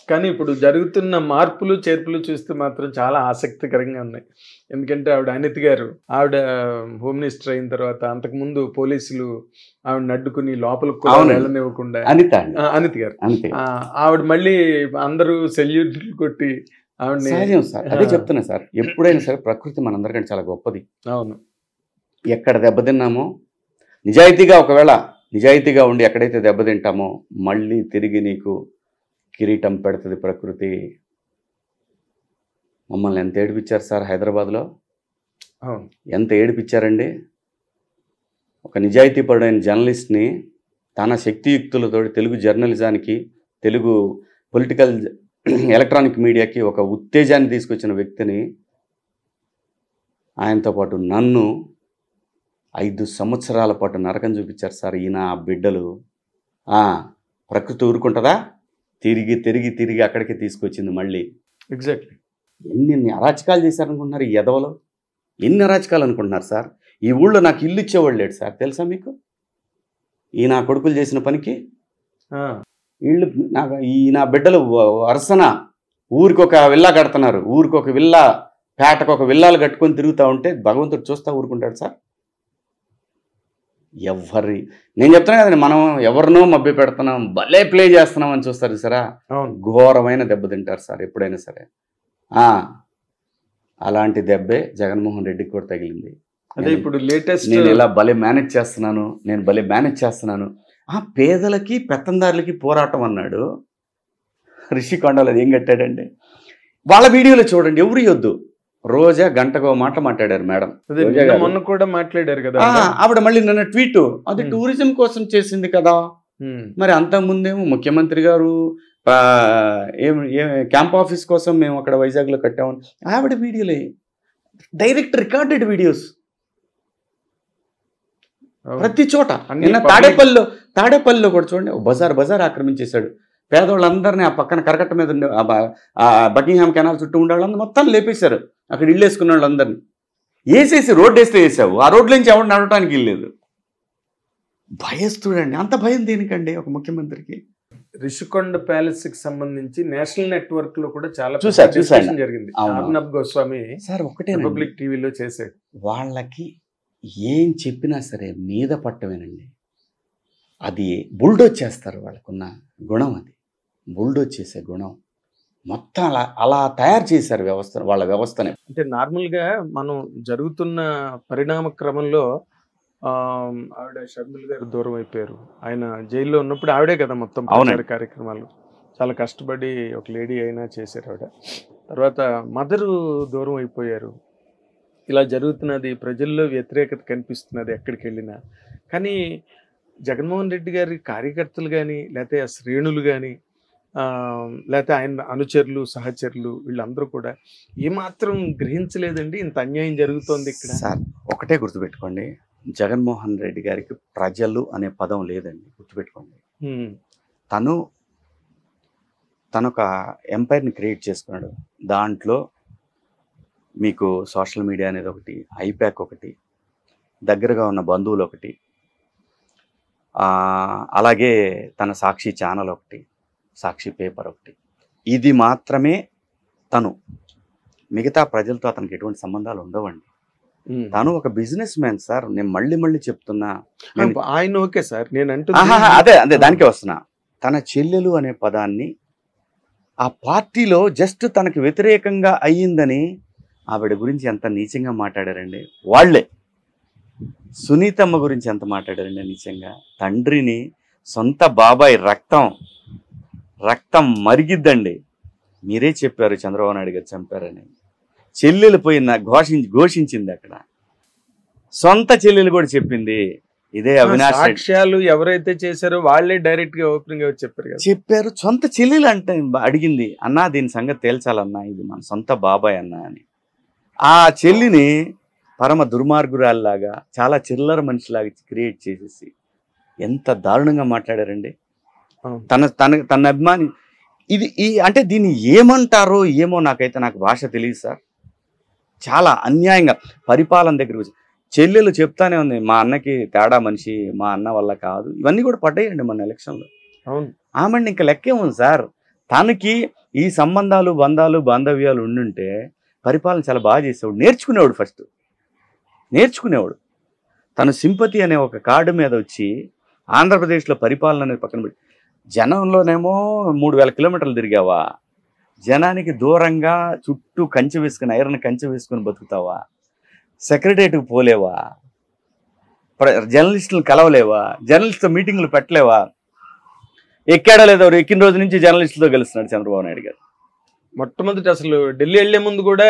కానీ ఇప్పుడు జరుగుతున్న మార్పులు చేర్పులు చూస్తే మాత్రం చాలా ఆసక్తికరంగా ఉన్నాయి. ఎందుకంటే ఆవిడ అనిత్ గారు, ఆవిడ హోమ్ మినిస్టర్ అయిన తర్వాత అంతకుముందు పోలీసులు ఆవిడని అడ్డుకుని లోపలికి కూడా వెళ్ళనివ్వకుండా, అనిత్ గారు ఆవిడ మళ్ళీ అందరూ సెల్యూట్లు కొట్టి ఆవిడని. సహజం సార్, అదే చెప్తున్నా సార్, ఎప్పుడైనా సరే ప్రకృతి మనందరికంటే చాలా గొప్పది. అవును, ఎక్కడ దెబ్బతిన్నామో నిజాయితీగా ఉండి ఎక్కడైతే దెబ్బతింటామో మళ్ళీ తిరిగి నీకు కిరీటం పెడుతుంది ప్రకృతి. మమ్మల్ని ఎంత ఏడిపించారు సార్ హైదరాబాద్లో, ఎంత ఏడిపించారండి. ఒక నిజాయితీపరుడైన జర్నలిస్ట్ని తన శక్తియుక్తులతో తెలుగు జర్నలిజానికి, తెలుగు పొలిటికల్ ఎలక్ట్రానిక్ మీడియాకి ఒక ఉత్తేజాన్ని తీసుకొచ్చిన వ్యక్తిని, ఆయనతో పాటు నన్ను 5 సంవత్సరాల పాటు నరకం చూపించారు సార్ ఈయన బిడ్డలు. ప్రకృతి ఊరుకుంటుందా? తిరిగి అక్కడికి తీసుకొచ్చింది మళ్ళీ. ఎగ్జాక్ట్లీ. ఎన్ని అరాచకాలు చేశారనుకుంటున్నారు ఈ ఎదవలో, ఎన్ని అరాచకాలు అనుకుంటున్నారు సార్. ఈ ఊళ్ళో నాకు ఇల్లు ఇచ్చేవాళ్ళు లేడు సార్, తెలుసా మీకు? ఈ నా కొడుకులు చేసిన పనికి ఇళ్ళు నా బిడ్డలు వరుసన ఊరికొక విల్లా కడుతున్నారు, ఊరికొక విల్లా, పేటకొక విల్లాలు కట్టుకొని తిరుగుతూ ఉంటే భగవంతుడు చూస్తా ఊరుకుంటాడు సార్? నేను చెప్తున్నా కదండి, మనం ఎవరినో మభ్య పెడుతున్నాం, భలే ప్లే చేస్తున్నాం అని చూస్తారు సరా, ఘోరమైన దెబ్బ తింటారు సార్ ఎప్పుడైనా సరే. అలాంటి దెబ్బే జగన్మోహన్ రెడ్డికి కూడా తగిలింది. అదే ఇప్పుడు లేటెస్ట్, నేను ఇలా భలే మేనేజ్ చేస్తున్నాను. పేదలకి పెత్తందారులకి పోరాటం అన్నాడు రిషికొండలో. ఏం కట్టాడండి వాళ్ళ వీడియోలో చూడండి, ఎవరు యొద్దు. రోజా గంటకో మాట మాట్లాడారు మేడం, మొన్న కూడా మాట్లాడారు కదా ఆవిడ. మళ్ళీ నిన్న ట్వీట్, అది టూరిజం కోసం చేసింది కదా. మరి అంతకుముందేమో ముఖ్యమంత్రి గారు క్యాంప్ ఆఫీస్ కోసం మేము అక్కడ వైజాగ్లో కట్టామని ఆవిడ వీడియోలే, డైరెక్ట్ రికార్డెడ్ వీడియోస్ ప్రతి చోట. నిన్న తాడేపల్లిలో కూడా చూడండి, బజార్ ఆక్రమించేశాడు. పేదవాళ్ళందరినీ ఆ పక్కన కరకట్ట మీద ఉండే బకింగ్హామ్ కెనాల్ చుట్టూ ఉండే వాళ్ళందరూ మొత్తం లేపేశారు. అక్కడ ఇల్లు వేసుకున్న వాళ్ళందరినీ వేసేసి రోడ్డు వేస్తే వేసావు. ఆ రోడ్ల నుంచి ఎవరు నడవటానికి ఇల్లేదు. భయస్తుడండి, అంత భయం దేనికండి ఒక ముఖ్యమంత్రికి? రిషికొండ ప్యాలెస్ కి సంబంధించి నేషనల్ నెట్వర్క్ లో కూడా చాలా చూసాను జరిగింది. అర్నబ్ గోస్వామి సార్ ఒకటే రిపబ్లిక్ టీవీలో చేశాడు. వాళ్ళకి ఏం చెప్పినా సరే మీద పట్టమేనండి. అది బుల్డోజ్ చేస్తారు, వాళ్ళకున్న గుణం అది, బుల్డోజ్ చేసే గుణం. మొత్తం అలా తయారు చేశారు వాళ్ళ వ్యవస్థని. అంటే నార్మల్గా మనం జరుగుతున్న పరిణామ క్రమంలో ఆవిడ షర్మిల గారు దూరం అయిపోయారు. ఆయన జైల్లో ఉన్నప్పుడు ఆవిడే కదా మొత్తం కార్యక్రమాలు చాలా కష్టపడి ఒక లేడీ అయినా చేశారు ఆవిడ. తర్వాత మదరు దూరం అయిపోయారు. ఇలా జరుగుతున్నది, ప్రజల్లో వ్యతిరేకత కనిపిస్తున్నది ఎక్కడికి వెళ్ళినా. కానీ జగన్మోహన్ రెడ్డి గారి కార్యకర్తలు కానీ, లేకపోతే ఆ శ్రేణులు కానీ, లేకపోతే ఆయన అనుచరులు సహచరులు వీళ్ళందరూ కూడా ఏమాత్రం గ్రహించలేదండి ఇంత అన్యాయం జరుగుతోంది ఇక్కడ. సార్ ఒకటే గుర్తుపెట్టుకోండి, జగన్మోహన్ రెడ్డి గారికి ప్రజలు అనే పదం లేదండి, గుర్తుపెట్టుకోండి. తను ఒక ఎంపైర్ని క్రియేట్ చేసుకున్నాడు. దాంట్లో మీకు సోషల్ మీడియా అనేది ఒకటి, ఐప్యాక్ ఒకటి, దగ్గరగా ఉన్న బంధువులు ఒకటి, అలాగే తన సాక్షి ఛానల్ ఒకటి, సాక్షి పేపర్ ఒకటి. ఇది మాత్రమే తను, మిగతా ప్రజలతో అతనికి ఎటువంటి సంబంధాలు ఉండవండి. తను ఒక బిజినెస్ మ్యాన్ సార్. నేను మళ్ళీ చెప్తున్నా, ఆయన ఓకే సార్, నేను అదే దానికే వస్తున్నా. తన చెల్లెలు అనే పదాన్ని ఆ పార్టీలో జస్ట్ తనకు వ్యతిరేకంగా అయ్యిందని ఆవిడ గురించి ఎంత నీచంగా మాట్లాడారండి వాళ్ళే. సునీతమ్మ గురించి ఎంత మాట్లాడారండి నీచంగా. తండ్రిని, సొంత బాబాయ్ రక్తం మరిగిద్దండి. మీరే చెప్పారు చంద్రబాబు నాయుడు గారు చంపారని. చెల్లెలు పోయి ఘోషించింది అక్కడ. సొంత చెల్లెలు కూడా చెప్పింది ఇదే. అవినాష్ సాక్ష్యాలు ఎవరైతే చేశారో వాళ్ళే డైరెక్ట్ గా ఓపెనింగ్ గా చెప్పారు. సొంత చెల్లెలు అంటే అడిగింది, అన్నా దీని సంగతి తేల్చాలన్నా, ఇది మన సొంత బాబాయ్ అన్నా అని. ఆ చెల్లిని పరమ దుర్మార్గురాల్లాగా, చాలా చిల్లర మనిషిలాగా క్రియేట్ చేసేసి ఎంత దారుణంగా మాట్లాడారండి. తన అభిమాని ఇది అంటే దీన్ని ఏమంటారో ఏమో, నాకు భాష తెలియదు సార్. చాలా అన్యాయంగా పరిపాలన దగ్గర చెల్లెలు చెప్తానే ఉంది, మా అన్నకి తేడా మనిషి, మా అన్న వల్ల కాదు, ఇవన్నీ కూడా పడ్డాయండి మన ఎలక్షన్లో. ఆమెను ఇంకా లెక్కే ఉంది సార్. తనకి ఈ సంబంధాలు బంధాలు బాంధవ్యాలు ఉండుంటే పరిపాలన చాలా బాగా చేసేవాడు. నేర్చుకునేవాడు, ఫస్ట్ నేర్చుకునేవాడు. తను సింపతి అనే ఒక కార్డు మీద వచ్చి ఆంధ్రప్రదేశ్లో పరిపాలన అనేది పక్కన పెట్టి, జనంలోనేమో 3000 కిలోమీటర్లు తిరిగావా, జనానికి దూరంగా చుట్టూ కంచె వేసుకుని, ఐరన్ కంచె వేసుకుని బతుకుతావా, సెక్రటరియట్కి పోలేవా, జర్నలిస్టులను కలవలేవా, జర్నలిస్టుతో మీటింగ్లు పెట్టలేవా, ఎక్కాడా లేదా ఎక్కిన రోజు నుంచి జర్నలిస్టులతో కలుస్తున్నాడు చంద్రబాబు నాయుడు గారు. మొట్టమొదటి అసలు ఢిల్లీ వెళ్లే ముందు కూడా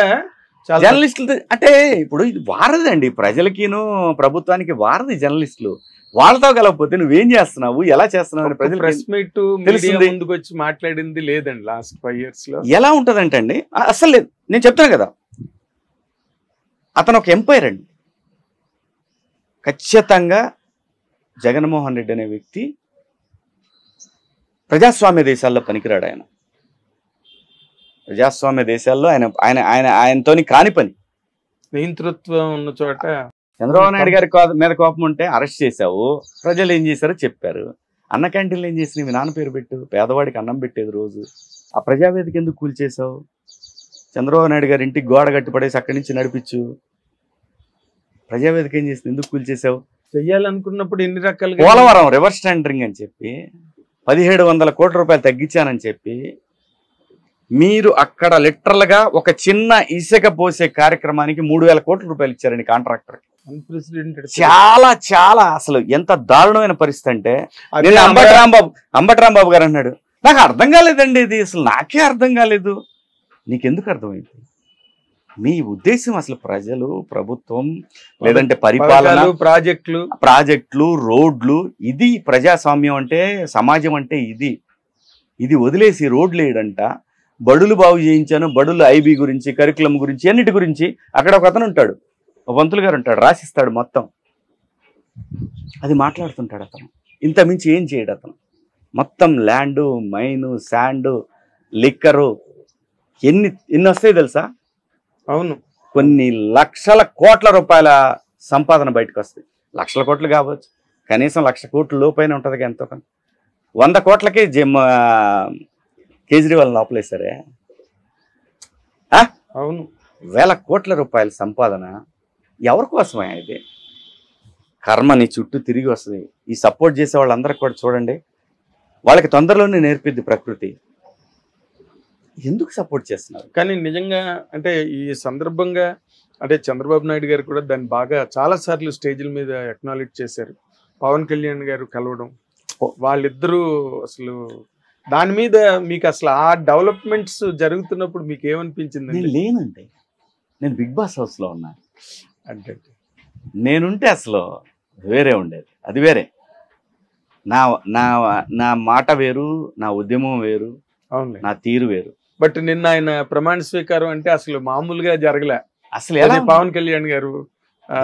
జర్నలిస్టులు అంటే ఇప్పుడు ఇది వారధి అండి, ప్రజలకిను ప్రభుత్వానికి వారధి జర్నలిస్టులు. వాళ్ళతో కలవకపోతే నువ్వేం చేస్తున్నావు, ఎలా చేస్తున్నావు అని ప్రజలు ప్రెస్ మీట్ తెలిసింది. ముందుకు వచ్చి మాట్లాడింది లేదండి లాస్ట్ 5 years లో. ఎలా ఉంటదంటే అండి, అసలు లేదు. నేను చెప్తాను కదా, అతను ఒక ఎంపైర్ అండి. ఖచ్చితంగా జగన్మోహన్ రెడ్డి అనే వ్యక్తి ప్రజాస్వామ్య దేశాల్లో పనికిరాడు. ఆయన ప్రజాస్వామ్య దేశాల్లో ఆయనతోని కాని పని. నియంతృత్వం ఉన్న చోట చంద్రబాబు నాయుడు గారి మీద కోపం ఉంటే అరెస్ట్ చేశావు, ప్రజలు ఏం చేశారో చెప్పారు. అన్న క్యాంటీన్లు ఏం చేసినావు, మీ నాన్న పేరు పెట్టు, పేదవాడికి అన్నం పెట్టేది రోజు. ఆ ప్రజావేదిక ఎందుకు కూల్చేశావు? చంద్రబాబు నాయుడు గారి ఇంటికి గోడ కట్టిపడేసి అక్కడి నుంచి నడిపించు. ప్రజావేదిక ఏం చేసింది, ఎందుకు కూల్చేశావు? చెయ్యాలనుకున్నప్పుడు ఎన్ని రకాలుగా పోలవరం రివర్స్ టెండరింగ్ అని చెప్పి 1700 కోట్ల రూపాయలు తగ్గించానని చెప్పి మీరు అక్కడ లిటరల్గా ఒక చిన్న ఇసుక పోసే కార్యక్రమానికి 3000 కోట్ల రూపాయలు ఇచ్చారండి కాంట్రాక్టర్. చాలా చాలా అసలు ఎంత దారుణమైన పరిస్థితి అంటే, నేను అంబటి రాంబాబు గారు అన్నాడు, నాకు అర్థం కాలేదండి ఇది, అసలు నాకే అర్థం కాలేదు. నీకెందుకు అర్థమైంది? మీ ఉద్దేశం అసలు ప్రజలు, ప్రభుత్వం, లేదంటే పరిపాలన, ప్రాజెక్టులు, రోడ్లు, ఇది ప్రజాస్వామ్యం అంటే, సమాజం అంటే ఇది వదిలేసి రోడ్లు వేయడంట. బడులు బాగు చేయించాను, బడులు ఐబీ గురించి, కరికులం గురించి, అన్నిటి గురించి అక్కడ ఒక అతను ఉంటాడు, ఒక పంతులు గారు ఉంటాడు, రాసిస్తాడు మొత్తం. అది మాట్లాడుతుంటాడు అతను. ఇంత మించి ఏం చేయడు అతను. మొత్తం ల్యాండు, మైను, శాండు, లిక్కరు ఎన్ని వస్తాయి తెలుసా? అవును, కొన్ని లక్షల కోట్ల రూపాయల సంపాదన బయటకు వస్తాయి. లక్షల కోట్లు కావచ్చు, కనీసం 1,00,000 కోట్ల లోపైన ఉంటుంది. ఎంతో 100 కోట్లకి కేజ్రీవాల్ లోపలేశారే. అవును, 1000 కోట్ల రూపాయల సంపాదన ఎవరి కోసమే? ఇది కర్మ నీ చుట్టూ తిరిగి వస్తుంది. ఈ సపోర్ట్ చేసే వాళ్ళందరికీ కూడా చూడండి, వాళ్ళకి తొందరలోనే నేర్పిద్ది ప్రకృతి. ఎందుకు సపోర్ట్ చేస్తున్నారు? కానీ నిజంగా అంటే ఈ సందర్భంగా అంటే చంద్రబాబు నాయుడు గారు కూడా దాన్ని బాగా చాలా సార్లు స్టేజ్ల మీద అక్నాలెడ్జ్ చేశారు. పవన్ కళ్యాణ్ గారు కలవడం, వాళ్ళిద్దరూ అసలు దాని మీద మీకు అసలు ఆ డెవలప్మెంట్స్ జరుగుతున్నప్పుడు మీకు ఏమనిపించింది? నేను లేనండి, నేను బిగ్ బాస్ హౌస్లో ఉన్నా. అంటే నేనుంటే అసలు వేరే ఉండేది, అది వేరే. నా నా నా మాట వేరు, నా ఉద్యమం వేరు, నా తీరు వేరు. బట్ నిన్న ఆయన ప్రమాణ స్వీకారం అంటే అసలు మామూలుగా జరగలే. అసలు ఎలా పవన్ కళ్యాణ్ గారు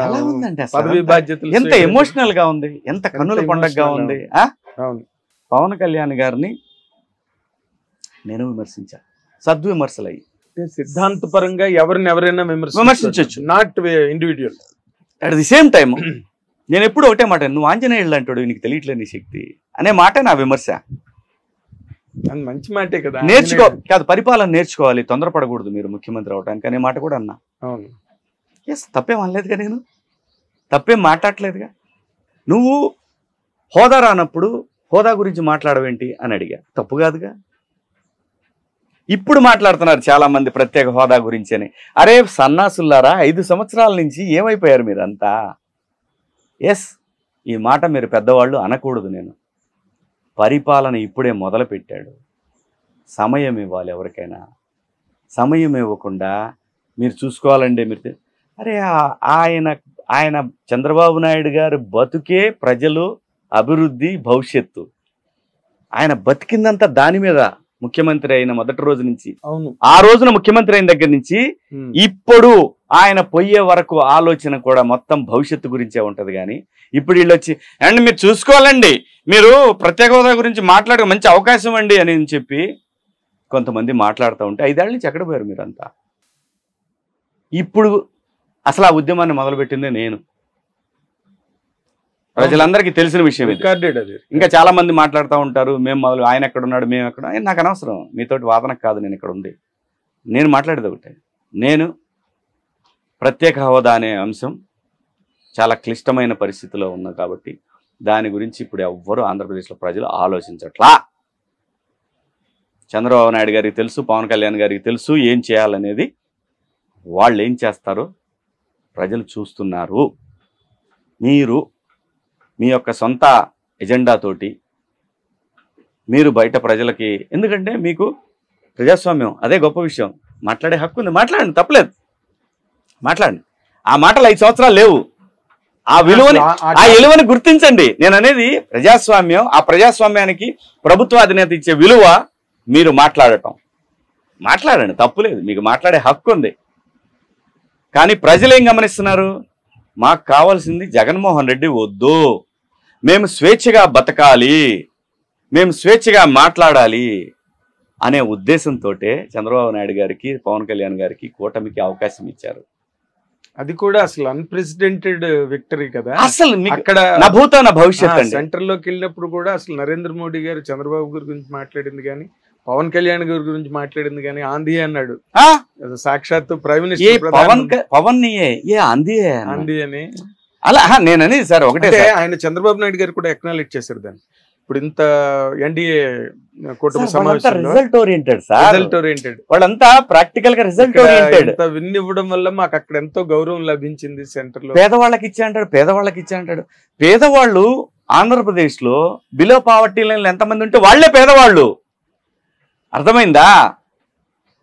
ఎలా ఉందండి, పదవి బాధ్యతలు ఎంత ఎమోషనల్ గా ఉంది, ఎంత కన్నుల పండగగా ఉంది. పవన్ కళ్యాణ్ గారిని నేను విమర్శించా, సద్విమర్శలు అయ్యి. సిద్ధాంతపరంగా ఎవరైనా విమర్శించవచ్చు, not individual. At the same time నేను ఎప్పుడు ఒకటే మాట, నువ్వు ఆంజనేయుడు అంటాడు, నీకు తెలియట్లేదు నీ శక్తి అనే మాట నా విమర్శ. మంచి మాటే కదా, నేర్చుకో కాదు, పరిపాలన నేర్చుకోవాలి, తొందరపడకూడదు మీరు ముఖ్యమంత్రి అవడానికి అనే మాట కూడా అన్నా. అవును, ఎస్, తప్పేం అనలేదుగా, నేను తప్పేం మాట్లాడలేదుగా. నువ్వు హోదా రానప్పుడు హోదా గురించి మాట్లాడవేంటి అని అడిగా, తప్పు కాదుగా. ఇప్పుడు మాట్లాడుతున్నారు చాలా మంది ప్రత్యేక హోదా గురించి అని. అరే సన్నాసుల్లారా, 5 సంవత్సరాల నుంచి ఏమైపోయారు మీరంతా? ఎస్, ఈ మాట మీరు పెద్దవాళ్ళు అనకూడదు. నేను పరిపాలన ఇప్పుడే మొదలు పెట్టాడు, సమయం ఇవ్వాలి ఎవరికైనా. సమయం ఇవ్వకుండా మీరు చూసుకోవాలండి. మీరు అరే ఆయన చంద్రబాబు నాయుడు గారు బతుకే ప్రజలు, అభివృద్ధి, భవిష్యత్తు. ఆయన బతికిందంతా దాని మీద. ముఖ్యమంత్రి అయిన మొదటి రోజు నుంచి, ఆ రోజున ముఖ్యమంత్రి అయిన దగ్గర నుంచి ఇప్పుడు ఆయన పోయే వరకు ఆలోచన కూడా మొత్తం భవిష్యత్తు గురించే ఉంటది. కానీ ఇప్పుడు వీళ్ళు వచ్చి అండ్ మీరు చూసుకోవాలండి, మీరు ప్రత్యేక హోదా గురించి మాట్లాడే మంచి అవకాశం అండి అని చెప్పి కొంతమంది మాట్లాడుతూ ఉంటే 5 ఏళ్ల నుంచి ఎక్కడ పోయారు మీరంతా? ఇప్పుడు అసలు ఆ ఉద్యమాన్ని మొదలుపెట్టిందే నేను. ప్రజలందరికీ తెలిసిన విషయం ఇది. రికార్డెడ్ అది. ఇంకా చాలా మంది మాట్లాడుతూ ఉంటారు, మేము మొదలు ఆయన ఎక్కడ ఉన్నాడు, మేము ఎక్కడ. నాకు అనవసరం, మీతోటి వాదనకు కాదు నేను ఇక్కడ ఉంది. నేను మాట్లాడేది ఒకటే, నేను ప్రత్యేక హోదా అనే అంశం చాలా క్లిష్టమైన పరిస్థితిలో ఉన్నా కాబట్టి దాని గురించి ఇప్పుడు ఎవ్వరూ ఆంధ్రప్రదేశ్లో ప్రజలు ఆలోచించట్లా. చంద్రబాబు నాయుడు గారికి తెలుసు, పవన్ కళ్యాణ్ గారికి తెలుసు ఏం చేయాలనేది. వాళ్ళు ఏం చేస్తారో ప్రజలు చూస్తున్నారు. మీరు మీ యొక్క సొంత ఎజెండాతోటి మీరు బయట ప్రజలకి, ఎందుకంటే మీకు ప్రజాస్వామ్యం అదే గొప్ప విషయం, మాట్లాడే హక్కు ఉంది, మాట్లాడండి, తప్పలేదు, మాట్లాడండి. ఆ మాటలు 5 సంవత్సరాలు లేవు. ఆ విలువని గుర్తించండి. నేను అనేది ప్రజాస్వామ్యం, ఆ ప్రజాస్వామ్యానికి ప్రభుత్వ అధినేత ఇచ్చే విలువ మీరు మాట్లాడండి, తప్పులేదు, మీకు మాట్లాడే హక్కు ఉంది. కానీ ప్రజలు ఏం గమనిస్తున్నారు, మాకు కావాల్సింది జగన్మోహన్ రెడ్డి వద్దు, మేము స్వేచ్ఛగా బతకాలి, మేము స్వేచ్ఛగా మాట్లాడాలి అనే ఉద్దేశంతో చంద్రబాబు నాయుడు గారికి, పవన్ కళ్యాణ్ గారికి కూటమికి అవకాశం ఇచ్చారు. అది కూడా అసలు అన్ప్రెసిడెంటెడ్ విక్టరీ కదా. అసలు అక్కడ నా భూతో నా భవిష్యత్ అండి. సెంటర్ లోకి వెళ్ళినప్పుడు కూడా అసలు నరేంద్ర మోడీ గారు చంద్రబాబు గారి గురించి మాట్లాడింది కానీ, పవన్ కళ్యాణ్ గారి గురించి మాట్లాడింది కానీ ఆంధీ అన్నాడు. సాక్షాత్తు ప్రైమ్ మినిస్టర్ పవన్ ఆంధీ అని అలా నేనని సార్ ఒకటే, ఆయన చంద్రబాబు నాయుడు గారు కూడా ఎక్నాలెడ్జ్ చేశారు దాన్ని. ఇప్పుడు ఇంత ఎన్డీఏ కూటమి సమావేశంలో result oriented sir, result oriented, వాళ్ళంతా ప్రాక్టికల్ గా రిజల్ట్ ఓరియంటెడ్. విన్ ఇవ్వడం వల్ల మాకు అక్కడ ఎంతో గౌరవం లభించింది. సెంటర్ లో పేదవాళ్ళకి ఇచ్చా అంటాడు. పేదవాళ్ళు ఆంధ్రప్రదేశ్ లో బిలో పావర్టీ లైన్ ఎంతమంది ఉంటే వాళ్లే పేదవాళ్ళు, అర్థమైందా?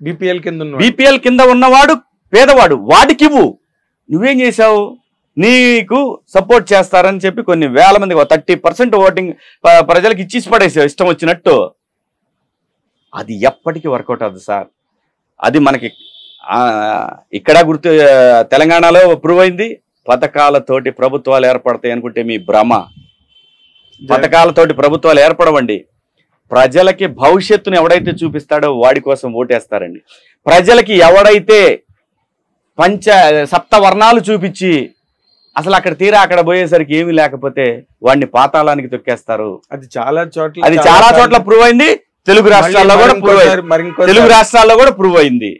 బీపీఎల్ కింద ఉన్నవాడు పేదవాడు, వాడికి ఇవ్వు. నువ్వేం చేశావు, నీకు సపోర్ట్ చేస్తారని చెప్పి కొన్ని వేల మంది 30% ఓటింగ్ ప్రజలకు ఇచ్చేసి పడేసావు ఇష్టం వచ్చినట్టు. అది ఎప్పటికీ వర్కౌట్ అవుతుంది సార్. అది మనకి ఇక్కడ తెలంగాణలో ప్రూవ్ అయింది. పథకాలతోటి ప్రభుత్వాలు ఏర్పడతాయి అనుకుంటే మీ భ్రమ. పథకాలతోటి ప్రభుత్వాలు ఏర్పడవండి. ప్రజలకి భవిష్యత్తును ఎవడైతే చూపిస్తాడో వాడి కోసం ఓటేస్తారండి. ప్రజలకి ఎవడైతే సప్తవర్ణాలు చూపించి అసలు అక్కడ తీరా అక్కడ పోయేసరికి ఏమీ లేకపోతే వాడిని పాతాళానికి తొక్కేస్తారు. అది చాలా చోట్ల ప్రూవ్ అయింది. తెలుగు రాష్ట్రాల్లో కూడా ప్రూవ్ అయింది.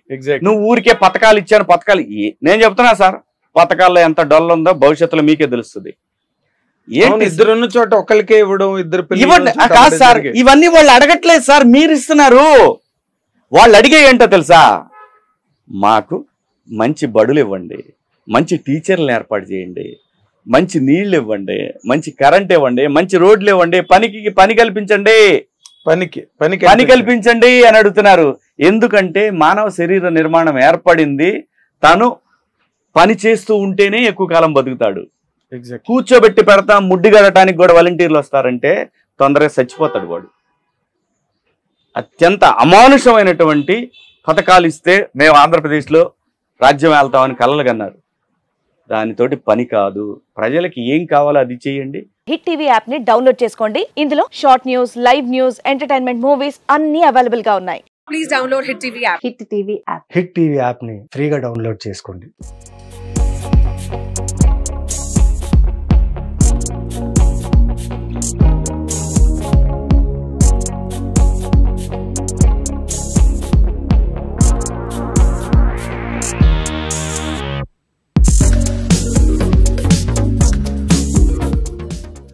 నువ్వు ఊరికే పథకాలు ఇచ్చాను, పథకాలు నేను చెప్తున్నా సార్, పథకాల్లో ఎంత డొల్ల ఉందో భవిష్యత్తులో మీకే తెలుస్తుంది. ఇద్దరున్న చోట ఒకరికే ఇవ్వడం, ఇద్దరు ఇవ్వండి కాదు సార్, ఇవన్నీ వాళ్ళు అడగట్లేదు సార్, మీరు ఇస్తున్నారు. వాళ్ళు అడిగే ఏంటో తెలుసా, మాకు మంచి బడులు ఇవ్వండి, మంచి టీచర్లను ఏర్పాటు చేయండి, మంచి నీళ్లు ఇవ్వండి, మంచి కరెంట్ ఇవ్వండి, మంచి రోడ్లు ఇవ్వండి, పని కల్పించండి, పని కల్పించండి అని అడుగుతున్నారు. ఎందుకంటే మానవ శరీర నిర్మాణం ఏర్పడింది, తను పని చేస్తూ ఉంటేనే ఎక్కువ కాలం బతుకుతాడు. కూర్చోబెట్టి పెడతాం, ముడ్డి గడటానికి కూడా వాలంటీర్లు వస్తారంటే తొందరగా చచ్చిపోతాడు వాడు. అత్యంత అమానుషమైనటువంటి పథకాలు ఇస్తే మేము ఆంధ్రప్రదేశ్లో రాజ్యం వెళ్తామని కలలు కన్నారు. దానితోటి పని కాదు. ప్రజలకి ఏం కావాలో అది చేయండి. హిట్ టీవీ యాప్ ని డౌన్లోడ్ చేసుకోండి. ఇందులో short news, live news, entertainment movies అన్ని అవైలబుల్ గా ఉన్నాయి. Please download hit TV app. Hit TV app ని ఫ్రీగా డౌన్లోడ్ చేసుకోండి.